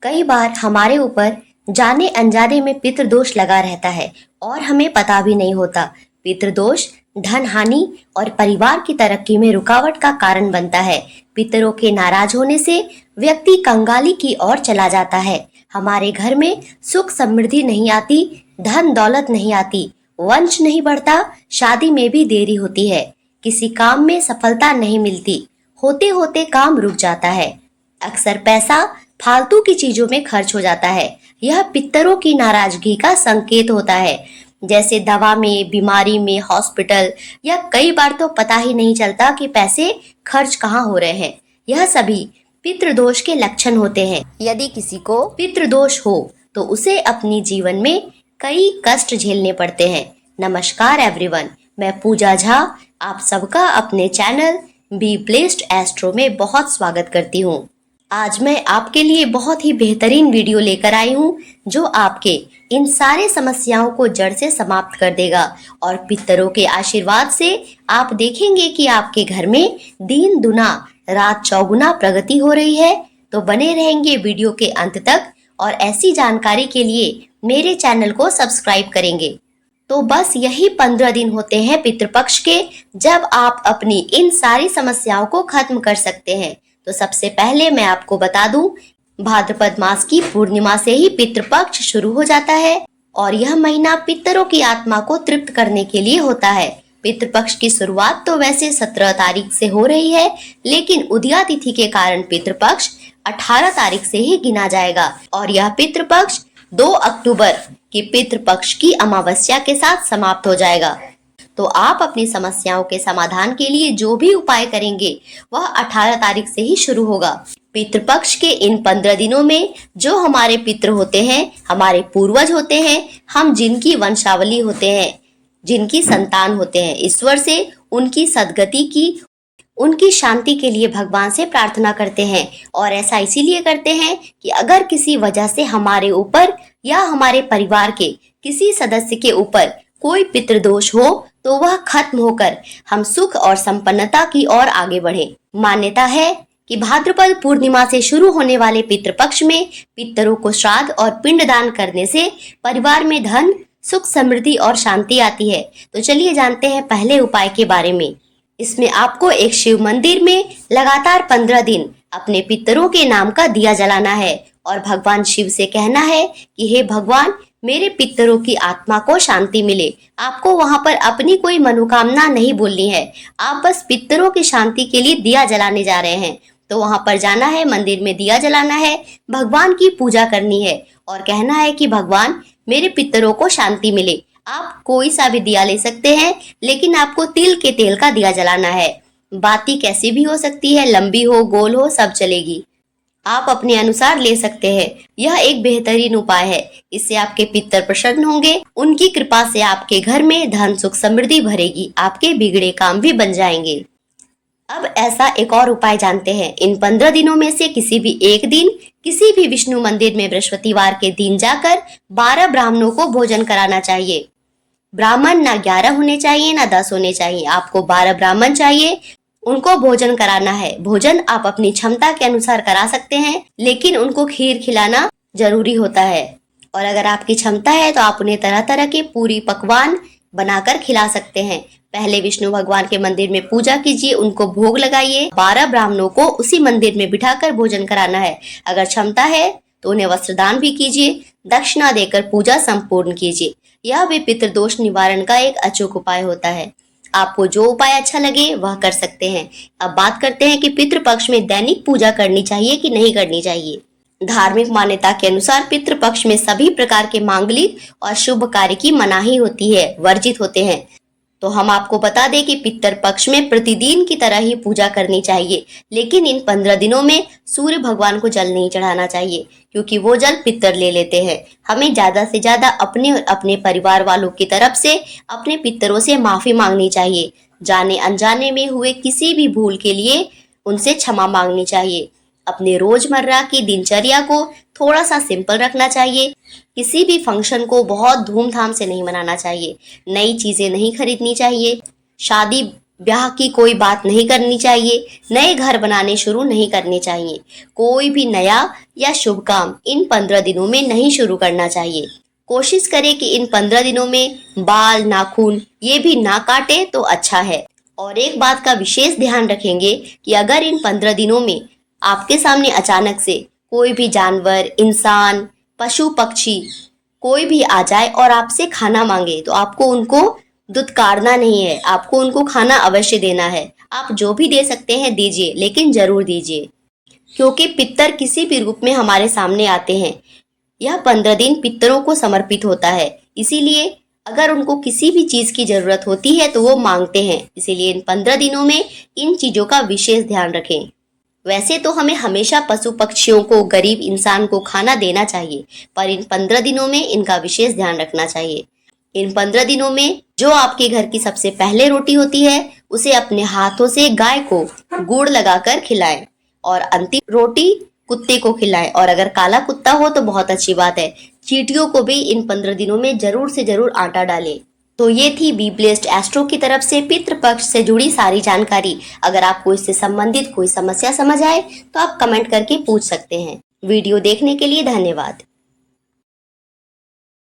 कई बार हमारे ऊपर जाने अनजाने में पितृदोष लगा रहता है और हमें पता भी नहीं होता। पितृदोष धन हानि और परिवार की तरक्की में रुकावट का कारण बनता है। पितरों के नाराज होने से व्यक्ति कंगाली की ओर चला जाता है। हमारे घर में सुख समृद्धि नहीं आती, धन दौलत नहीं आती, वंश नहीं बढ़ता, शादी में भी देरी होती है, किसी काम में सफलता नहीं मिलती, होते होते काम रुक जाता है। अक्सर पैसा फालतू की चीजों में खर्च हो जाता है। यह पितरों की नाराजगी का संकेत होता है। जैसे दवा में, बीमारी में, हॉस्पिटल, या कई बार तो पता ही नहीं चलता कि पैसे खर्च कहाँ हो रहे हैं। यह सभी पितृदोष के लक्षण होते हैं। यदि किसी को पितृदोष हो तो उसे अपनी जीवन में कई कष्ट झेलने पड़ते हैं। नमस्कार एवरीवन, मैं पूजा झा आप सबका अपने चैनल बी ब्लेस्ड एस्ट्रो में बहुत स्वागत करती हूँ। आज मैं आपके लिए बहुत ही बेहतरीन वीडियो लेकर आई हूँ जो आपके इन सारे समस्याओं को जड़ से समाप्त कर देगा और पितरों के आशीर्वाद से आप देखेंगे कि आपके घर में दिन दुना रात चौगुना प्रगति हो रही है। तो बने रहेंगे वीडियो के अंत तक और ऐसी जानकारी के लिए मेरे चैनल को सब्सक्राइब करेंगे। तो बस यही 15 दिन होते हैं पितृपक्ष के, जब आप अपनी इन सारी समस्याओं को खत्म कर सकते हैं। तो सबसे पहले मैं आपको बता दूं, भाद्रपद मास की पूर्णिमा से ही पितृपक्ष शुरू हो जाता है और यह महीना पितरों की आत्मा को तृप्त करने के लिए होता है। पितृपक्ष की शुरुआत तो वैसे 17 तारीख से हो रही है, लेकिन उदया तिथि के कारण पितृपक्ष 18 तारीख से ही गिना जाएगा और यह पितृपक्ष 2 अक्टूबर की पितृपक्ष की अमावस्या के साथ समाप्त हो जाएगा। तो आप अपनी समस्याओं के समाधान के लिए जो भी उपाय करेंगे वह 18 तारीख से ही शुरू होगा। पितृपक्ष के इन 15 दिनों में जो हमारे पितृ होते हैं, हमारे पूर्वज होते हैं, हम जिनकी वंशावली होते हैं, जिनकी संतान होते हैं, ईश्वर से उनकी सद्गति की, उनकी शांति के लिए भगवान से प्रार्थना करते हैं। और ऐसा इसीलिए करते हैं कि अगर किसी वजह से हमारे ऊपर या हमारे परिवार के किसी सदस्य के ऊपर कोई पितृदोष हो तो वह खत्म होकर हम सुख और संपन्नता की ओर आगे बढ़े। मान्यता है कि भाद्रपद पूर्णिमा से शुरू होने वाले पितृपक्ष में पितरों को श्राद्ध और पिंडदान करने से परिवार में धन, सुख, समृद्धि और शांति आती है। तो चलिए जानते हैं पहले उपाय के बारे में। इसमें आपको एक शिव मंदिर में लगातार 15 दिन अपने पितरों के नाम का दिया जलाना है और भगवान शिव से कहना है कि हे भगवान, मेरे पितरों की आत्मा को शांति मिले। आपको वहां पर अपनी कोई मनोकामना नहीं बोलनी है, आप बस पितरों की शांति के लिए दिया जलाने जा रहे हैं। तो वहां पर जाना है, मंदिर में दिया जलाना है, भगवान की पूजा करनी है और कहना है कि भगवान, मेरे पितरों को शांति मिले। आप कोई सा भी दिया ले सकते हैं, लेकिन आपको तिल के तेल का दिया जलाना है। बाती कैसी भी हो सकती है, लंबी हो, गोल हो, सब चलेगी, आप अपने अनुसार ले सकते हैं। यह एक बेहतरीन उपाय है, इससे आपके पितर प्रसन्न होंगे, उनकी कृपा से आपके घर में धन, सुख, समृद्धि भरेगी, आपके बिगड़े काम भी बन जाएंगे। अब ऐसा एक और उपाय जानते हैं। इन 15 दिनों में से किसी भी एक दिन किसी भी विष्णु मंदिर में बृहस्पतिवार के दिन जाकर 12 ब्राह्मणों को भोजन कराना चाहिए। ब्राह्मण ना 11 होने चाहिए ना 10 होने चाहिए, आपको 12 ब्राह्मण चाहिए, उनको भोजन कराना है। भोजन आप अपनी क्षमता के अनुसार करा सकते हैं, लेकिन उनको खीर खिलाना जरूरी होता है। और अगर आपकी क्षमता है तो आप उन्हें तरह तरह के पूरी पकवान बनाकर खिला सकते हैं। पहले विष्णु भगवान के मंदिर में पूजा कीजिए, उनको भोग लगाइए। 12 ब्राह्मणों को उसी मंदिर में बिठाकर भोजन कराना है। अगर क्षमता है तो उन्हें वस्त्रदान भी कीजिए, दक्षिणा देकर पूजा संपूर्ण कीजिए। यह भी पितृदोष निवारण का एक अचूक उपाय होता है। आपको जो उपाय अच्छा लगे वह कर सकते हैं। अब बात करते हैं कि पितृपक्ष में दैनिक पूजा करनी चाहिए कि नहीं करनी चाहिए। धार्मिक मान्यता के अनुसार पितृपक्ष में सभी प्रकार के मांगलिक और शुभ कार्य की मनाही होती है, वर्जित होते हैं। तो हम आपको बता दें कि पितृपक्ष में प्रतिदिन की तरह ही पूजा करनी चाहिए, लेकिन इन 15 दिनों में सूर्य भगवान को जल नहीं चढ़ाना चाहिए, क्योंकि वो जल पितर ले लेते हैं। हमें ज्यादा से ज्यादा अपने और अपने परिवार वालों की तरफ से अपने पितरों से माफी मांगनी चाहिए। जाने अनजाने में हुए किसी भी भूल के लिए उनसे क्षमा मांगनी चाहिए। अपने रोजमर्रा की दिनचर्या को थोड़ा सा सिंपल रखना चाहिए। किसी भी फंक्शन को बहुत धूमधाम से नहीं मनाना चाहिए। नई चीजें नहीं खरीदनी चाहिए। शादी ब्याह की कोई बात नहीं करनी चाहिए, नए घर बनाने शुरू नहीं करने चाहिए। कोई भी नया या शुभ काम इन 15 दिनों में नहीं शुरू करना चाहिए। कोशिश करें कि इन 15 दिनों में बाल, नाखून ये भी ना काटे तो अच्छा है। और एक बात का विशेष ध्यान रखेंगे कि अगर इन 15 दिनों में आपके सामने अचानक से कोई भी जानवर, इंसान, पशु, पक्षी कोई भी आ जाए और आपसे खाना मांगे तो आपको उनको दुत्कारना नहीं है, आपको उनको खाना अवश्य देना है। आप जो भी दे सकते हैं दीजिए, लेकिन जरूर दीजिए, क्योंकि पितर किसी भी रूप में हमारे सामने आते हैं। यह 15 दिन पितरों को समर्पित होता है, इसीलिए अगर उनको किसी भी चीज की जरूरत होती है तो वो मांगते हैं। इसीलिए इन 15 दिनों में इन चीजों का विशेष ध्यान रखें। वैसे तो हमें हमेशा पशु पक्षियों को, गरीब इंसान को खाना देना चाहिए, पर इन 15 दिनों में इनका विशेष ध्यान रखना चाहिए। इन 15 दिनों में जो आपके घर की सबसे पहले रोटी होती है उसे अपने हाथों से गाय को गुड़ लगाकर खिलाएं और अंतिम रोटी कुत्ते को खिलाएं। और अगर काला कुत्ता हो तो बहुत अच्छी बात है, चींटियों को भी इन 15 दिनों में जरूर से जरूर आटा डालें। तो ये थी बी ब्लेस्ड एस्ट्रो की तरफ से पितृपक्ष से जुड़ी सारी जानकारी। अगर आपको इससे संबंधित कोई समस्या समझ आए तो आप कमेंट करके पूछ सकते हैं। वीडियो देखने के लिए धन्यवाद।